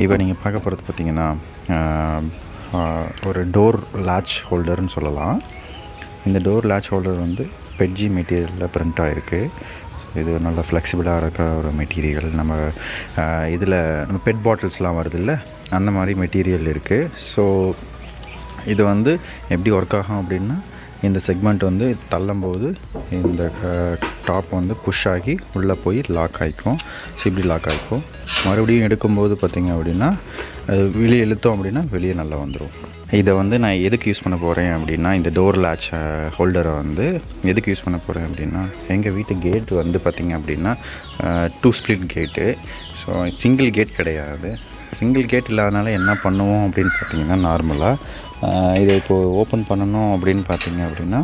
இப்போ நீங்கள் பார்க்க போகிறது பார்த்தீங்கன்னா ஒரு டோர் லாட்ச் ஹோல்டர்னு சொல்லலாம். இந்த டோர் லாட்ச் ஹோல்டர் வந்து பெட்ஜி மெட்டீரியலில் பிரிண்ட் ஆகிருக்கு. இது நல்ல ஃப்ளெக்சிபிளாக இருக்க ஒரு மெட்டீரியல். நம்ம பெட் பாட்டில்ஸ்லாம் வருது இல்லை, அந்த மாதிரி மெட்டீரியல் இருக்குது. ஸோ இது வந்து எப்படி ஒர்க் ஆகும் அப்படின்னா, இந்த செக்மெண்ட் வந்து தள்ளும்போது இந்த டாப் வந்து புஷ் ஆகி உள்ளே போய் லாக் ஆகிக்கும். ஸோ இப்படி லாக் ஆகிக்கும். மறுபடியும் எடுக்கும்போது பார்த்திங்க அப்படின்னா அது வெளியே இழுத்தோம் அப்படின்னா வெளியே நல்லா வந்துடும். இதை வந்து நான் எதுக்கு யூஸ் பண்ண போகிறேன் அப்படின்னா, இந்த டோர் லாட்ச் ஹோல்டரை வந்து எதுக்கு யூஸ் பண்ண போகிறேன் அப்படின்னா, எங்கள் வீட்டு கேட் வந்து பார்த்திங்க அப்படின்னா 2 ஸ்ப்ளிட் கேட்டு. ஸோ சிங்கிள் கேட் கிடையாது. சிங்கிள் கேட் இல்லாதனால என்ன பண்ணுவோம் அப்படின்னு பார்த்திங்கன்னா, நார்மலாக இதை இப்போது ஓப்பன் பண்ணணும் அப்படின்னு பார்த்திங்க அப்படின்னா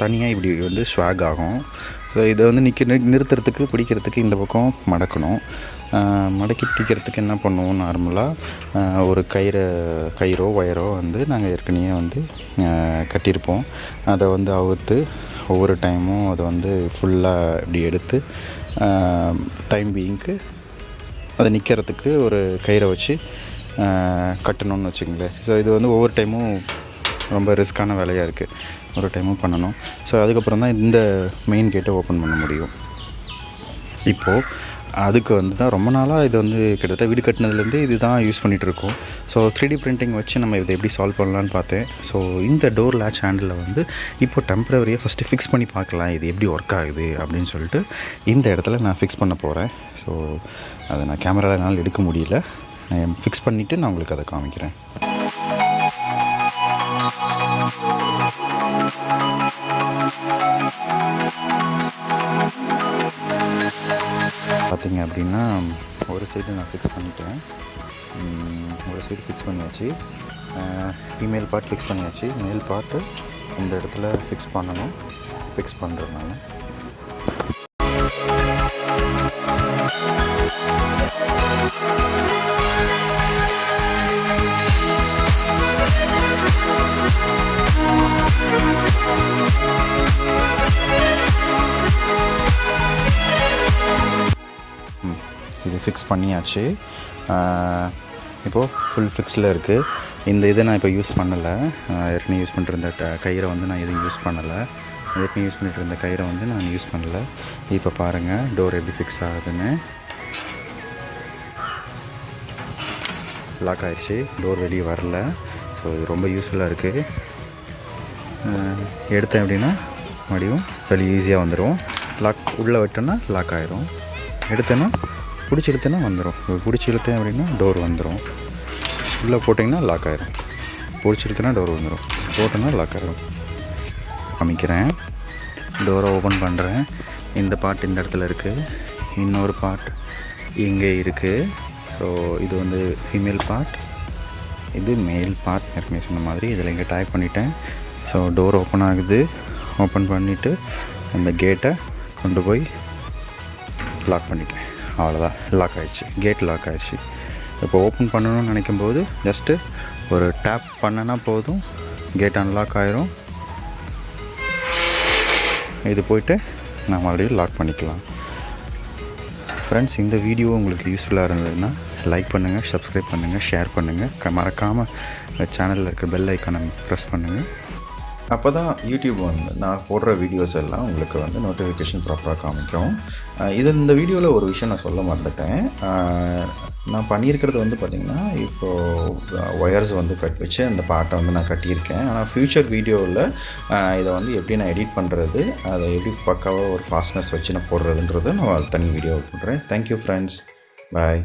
தனியாக இப்படி வந்து ஸ்வாக் ஆகும். ஸோ இதை வந்து நிறுத்துறதுக்கு பிடிக்கிறதுக்கு இந்த பக்கம் மடக்கணும். மடக்கி பிடிக்கிறதுக்கு என்ன பண்ணுவோம், நார்மலாக ஒரு கயிறோ வயரோ வந்து நாங்கள் ஏற்கனவே வந்து கட்டியிருப்போம். அதை வந்து அவுத்து ஒவ்வொரு டைமும் அதை வந்து ஃபுல்லாக இப்படி எடுத்து டைம் பீயிங்க்கு அதை நிற்கிறதுக்கு ஒரு கயிறை வச்சு கட்டணும்னு வச்சுங்களேன். ஸோ இது வந்து ஒவ்வொரு டைமும் ரொம்ப ரிஸ்க்கான வேலையாக இருக்குது. ஒரு டைமும் பண்ணணும். ஸோ அதுக்கப்புறம் தான் இந்த மெயின் கேட்டை ஓப்பன் பண்ண முடியும். இப்போது அதுக்கு வந்து தான் ரொம்ப நாளாக இது வந்து கிட்டத்தட்ட வீடு கட்டினதுலேருந்து இது தான் யூஸ் பண்ணிகிட்ருக்கோம். ஸோ 3D பிரிண்டிங் வச்சு நம்ம இதை எப்படி சால்வ் பண்ணலான்னு பார்த்தேன். ஸோ இந்த டோர் லாட்ச் ஹேண்டில் வந்து இப்போ டெம்பரவரியாக ஃபஸ்ட்டு ஃபிக்ஸ் பண்ணி பார்க்கலாம் இது எப்படி ஒர்க் ஆகுது அப்படின்னு சொல்லிட்டு இந்த இடத்துல நான் ஃபிக்ஸ் பண்ண போகிறேன். ஸோ அதை நான் கேமராவில் எடுக்க முடியல. நான் ஃபிக்ஸ் பண்ணிவிட்டு நான் உங்களுக்கு அதை காமிக்கிறேன். பார்த்திங்க அப்படின்னா ஒரு சைடு நான் ஃபிக்ஸ் பண்ணிட்டேன். ஒரு சைடு ஃபிக்ஸ் பண்ணியாச்சு. ஃபீமேல் பார்ட் ஃபிக்ஸ் பண்ணியாச்சு. மேல் பார்ட்டு இந்த இடத்துல ஃபிக்ஸ் பண்ணணும். ஃபிக்ஸ் பண்ணுறேன் நான். இது ஃபிக்ஸ் பண்ணியாச்சு. இப்போது ஃபுல் ஃபிக்ஸில் இருக்குது. இந்த இதை நான் இப்போ யூஸ் பண்ணலை. ஏற்கனவே யூஸ் பண்ணிருந்த கயிறை வந்து நான் எதுவும் யூஸ் பண்ணலை. ஏற்கனவே யூஸ் பண்ணிட்டு இருந்த கயிறை வந்து நான் யூஸ் பண்ணலை. இப்போ பாருங்கள் டோர் எப்படி ஃபிக்ஸ் ஆகுதுன்னு. லாக் ஆகிடுச்சு. டோர் வெளியே வரல. ஸோ இது ரொம்ப யூஸ்ஃபுல்லாக இருக்குது. எடுத்தேன் அப்படின்னா மறுபடியும் வெளியே ஈஸியாக வந்துடும். லாக் உள்ளே விட்டோன்னா லாக் ஆகிரும். எடுத்தேன்னா பிடிச்சி இழுத்தேன்னா வந்துடும். பிடிச்சி இழுத்தேன் அப்படின்னா டோர் வந்துடும். உள்ளே போட்டிங்கன்னா லாக் ஆகிரும். பிடிச்சி இழுத்தேன்னா டோர் வந்துடும். போட்டோன்னா லாக் ஆகிரும். காமிக்கிறேன். டோரை ஓப்பன் பண்ணுறேன். இந்த பார்ட் இந்த இடத்துல இருக்குது. இன்னொரு பார்ட் இங்கே இருக்குது. ஸோ இது வந்து ஃபீமேல் பார்ட், இது மேல் பார்ட். ஏற்கனவே சொன்ன மாதிரி இதில் இங்கே டைப் பண்ணிட்டேன். ஸோ டோர் ஓப்பன் ஆகுது. ஓப்பன் பண்ணிவிட்டு அந்த கேட்டை கொண்டு போய் லாக் பண்ணிட்டேன். அவ்வளோதான், லாக் ஆகிடுச்சு. கேட் லாக் ஆகிடுச்சு. இப்போ ஓப்பன் பண்ணணும்னு நினைக்கும்போது ஜஸ்ட்டு ஒரு டேப் பண்ணனா போதும், கேட் அன்லாக் ஆயிரும். இது போய்ட்டு நான் மறுபடியும் லாக் பண்ணிக்கலாம். ஃப்ரெண்ட்ஸ், இந்த வீடியோ உங்களுக்கு யூஸ்ஃபுல்லாக இருந்ததுன்னா லைக் பண்ணுங்கள், சப்ஸ்கிரைப் பண்ணுங்கள், ஷேர் பண்ணுங்கள். மறக்காமல் சேனலில் இருக்க பெல் ஐக்கானை ப்ரெஸ் பண்ணுங்கள். அப்போ தான் யூடியூப் வந்து நான் போடுற வீடியோஸ் எல்லாம் உங்களுக்கு வந்து நோட்டிஃபிகேஷன் ப்ராப்பராக காமிக்கும். இந்த வீடியோவில் ஒரு விஷயம் நான் சொல்ல மறந்துட்டேன். நான் பண்ணியிருக்கிறது வந்து பார்த்திங்கன்னா, இப்போது ஒயர்ஸ் வந்து வச்சு அந்த பாட்டை வந்து நான் கட்டியிருக்கேன். ஆனால் ஃப்யூச்சர் வீடியோவில் இதை வந்து எப்படி நான் எடிட் பண்ணுறது, அதை எப்படி பக்காவாக ஒரு ஃபாஸ்ட்னஸ் வச்சு நான் போடுறதுன்றதை நான் தனி வீடியோ போடுறேன். தேங்க்யூ ஃப்ரெண்ட்ஸ், பாய்.